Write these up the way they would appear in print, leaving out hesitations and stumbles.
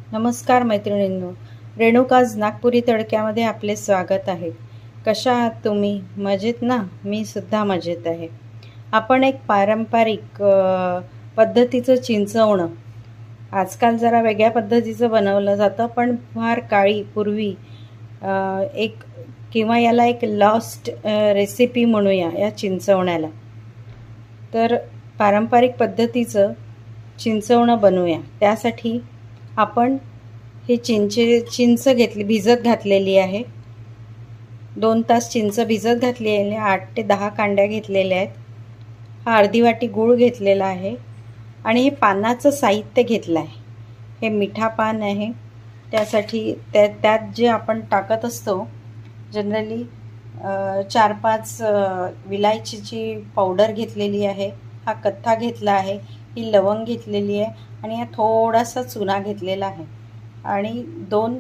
नमस्कार मैत्रिणींनो, रेणुकाज नागपुरी तडक्यामध्ये आपले स्वागत आहे। कशा आहात तुम्ही? मजेत ना? मी सुद्धा मजेत आहे। आपण एक पारंपरिक पद्धतीचं चिंचवणं आजकाल जरा वेगळ्या पद्धतीचं बनवलं जातं, पण फार काळी पूर्वी एक किंवा याला एक लॉस्ट रेसिपी म्हणूया या चिंचवण्याला। तर पारंपरिक पद्धतीचं चिंचवणं बनवूया। त्यासाठी आपण हे चिंच घेतली, भिजत घातलेली आहे। 2 तास चिंच भिजत घातली आहे। 8 ते 10 कांड्या घेतलेल्या आहेत। हा अर्धी वाटी गूळ घेतलेला आहे आणि हे पानाचं साहित्य घेतलं आहे। हे मिठा पान आहे। त्यासाठी त्यात जे आपण टाकत असतो जनरली 4-5 विलायचीची पावडर घेतलेली आहे। हा कथा घेतला आहे, ही लवंग घेतलेली आहे आणि हा थोडासा चुना घेतलेला आहे आणि 2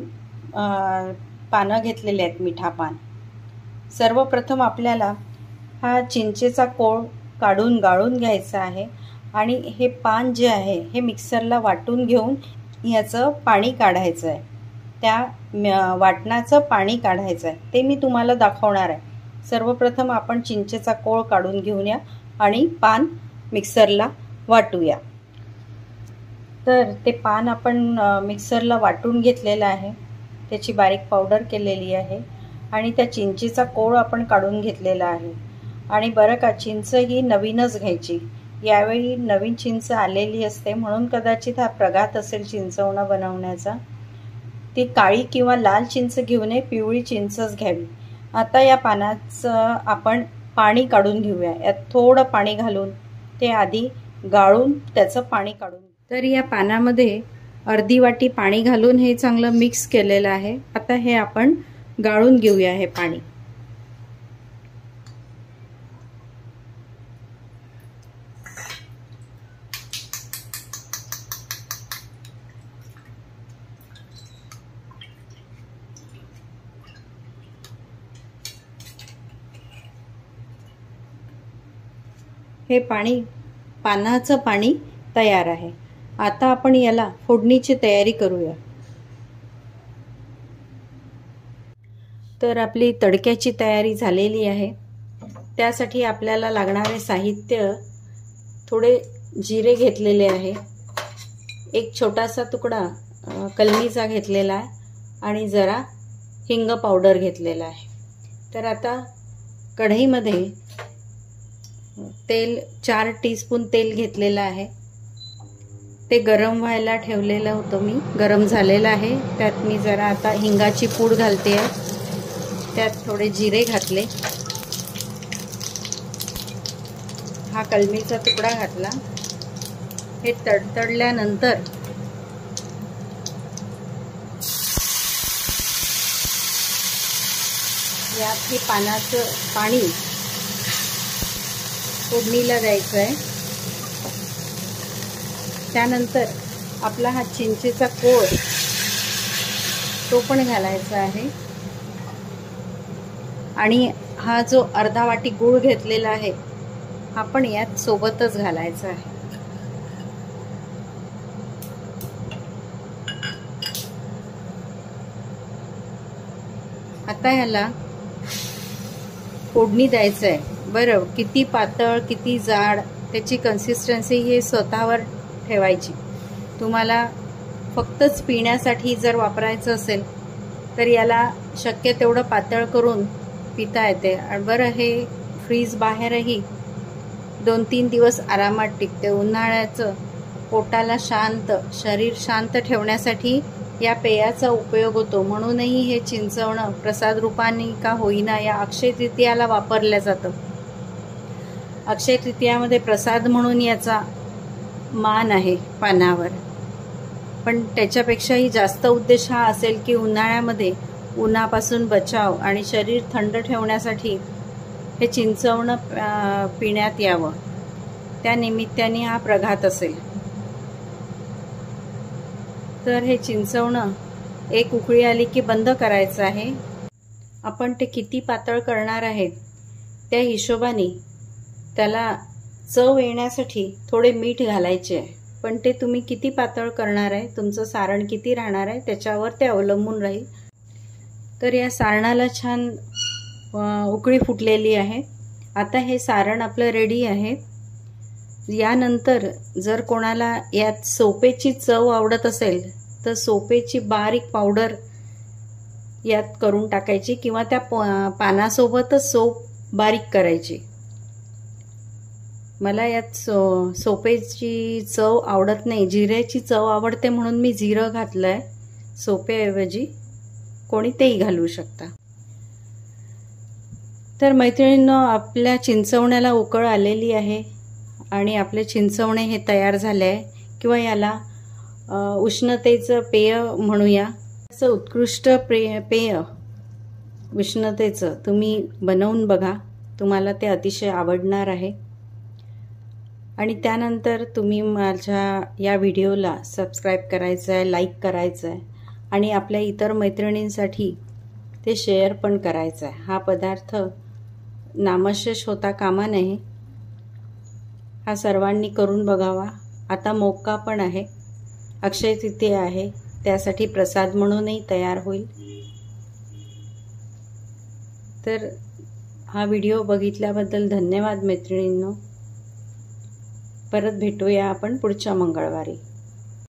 पानं घेतलेले आहेत, मिठा पान। सर्वप्रथम आपल्याला हा चिंचेचा कोळ काढून गाळून घ्यायचा आहे आणि हे पान जे आहे हे मिक्सरला वाटून घेऊन याचं पाणी काढायचं आहे। त्या वाटणाचं पाणी काढायचं आहे, ते मी तुम्हाला दाखवणार आहे। सर्वप्रथम आपण चिंचेचा कोळ काढून घेऊया आणि पान मिक्सरला वाटूया। तर ते पान आपण मिक्सरला वाटून घेतलेलं आहे, त्याची बारीक पावडर केलेली आहे आणि त्या चिंचेचा कोळ आपण काढून घेतलेला आहे। आणि बरं का, चिंच ही नवीनच घ्यायची। यावेळी नवीन चिंच आलेली असते म्हणून कदाचित हा प्रघात असेल चिंचवणं बनवण्याचा। ती काळी किंवा लाल चिंच घेऊ नये, पिवळी चिंचच घ्यावी। आता या पानाचं आपण पाणी काढून घेऊया। यात थोडं पाणी घालून ते आधी गाळून त्याचं पाणी काढून। तर या पानामध्ये अर्धी वाटी पाणी घालून हे चांगलं मिक्स केलेलं आहे। आता हे आपण गाळून घेऊया हे पाणी। हे पाणी, पानाचं पाणी तयार आहे। आता आपण याला फोडणीची तयारी करूया। तर आपली तडक्याची तयारी झालेली आहे। त्यासाठी आपल्याला लागणारे साहित्य, थोडे जिरे घेतलेले आहे, एक छोटासा तुकडा कलमीचा घेतलेला आहे आणि जरा हिंग पावडर घेतलेला आहे। तर आता कढईमध्ये तेल, 4 टीस्पून तेल घेतलेलं आहे। ते गरम व्हायला ठेवलेलं होतं मी, गरम झालेलं आहे। त्यात मी जरा आता हिंगाची पूड घालते आहे, त्यात थोडे जिरे घातले, हा कलमीचा तुकडा घातला। हे तडतडल्यानंतर यात हे पानाचं पाणी फोडणीला द्यायचं आहे। त्यानंतर आपला हा चिंचेचा कोळ तो पण घालायचा आहे आणि हा जो अर्धा वाटी गूळ घेतलेला आहे हा पण यात सोबतच घालायचा आहे। आता ह्याला फोडणी द्यायचं आहे। बरं, किती पातळ किती जाड त्याची कन्सिस्टन्सी हे स्वतःवर ठेवायची। तुम्हाला फक्तच पिण्यासाठी जर वापरायचं असेल तर याला शक्य तेवढं पातळ करून पिता येते। बरं, हे फ्रीज बाहेरही 2-3 दिवस आरामात टिकते। उन्हाळ्याचं पोटाला शांत, शरीर शांत ठेवण्यासाठी या पेयाचा उपयोग होतो। म्हणूनही हे चिंचवणं प्रसाद रूपाने का होईना या अक्षय तृतीयाला वापरलं जातं। अक्षय तृतीयामध्ये प्रसाद म्हणून याचा मान आहे पानावर, पण त्याच्यापेक्षाही जास्त उद्देश हा असेल की उन्हाळ्यामध्ये उन्हापासून बचाव आणि शरीर थंड ठेवण्यासाठी हे चिंचवणं पिण्यात यावं, त्या निमित्ताने हा प्रघात असेल। तर हे चिंचवणं एक उकळी आली की बंद करायचं आहे। आपण ते किती पातळ करणार आहे त्या हिशोबाने त्याला चव येण्यासाठी थोडे मीठ घालायचे आहे। पण ते तुम्ही किती पातळ करणार आहे, तुमचं सारण किती राहणार आहे त्याच्यावर ते अवलंबून राहील. तर या सारणाला छान उकळी फुटलेली आहे. आता हे सारण आपलं रेडी आहे. यानंतर जर कोणाला यात सोपेची चव आवडत असेल तर सोपेची बारीक पावडर यात करून टाकायची किंवा त्या पानासोबतच सोप बारीक करायची. मला यात सोपेची चव आवडत नाही, जिऱ्याची चव आवडते म्हणून मी जिरं घातलंय. सोपेऐवजी कोणी तेही घालू शकता. तर मैत्रिणींनो, आपल्या चिंचवण्याला उकळ आलेली आहे आणि आपले चिंचवणे हे तयार झाले आहे, किंवा याला उष्णतेचं पेय म्हणूया. असं उत्कृष्ट पेय उष्णतेचं तुम्ही बनवून बघा, तुम्हाला ते अतिशय आवडणार आहे. आणि त्यानंतर तुम्ही माझ्या या व्हिडिओला सबस्क्राईब करायचं आहे, लाईक करायचं आहे आणि आपल्या इतर मैत्रिणींसाठी ते शेअर पण करायचं आहे. हा पदार्थ नामशेष होता कामा नये. हा सर्वांनी करून बघावा. आता मोक्का पण आहे, अक्षय तृतीया आहे, त्यासाठी प्रसाद म्हणूनही तयार होईल. तर हा व्हिडिओ बघितल्याबद्दल धन्यवाद मैत्रिणींनो. परत भेटूया आपण पुढच्या मंगळवारी.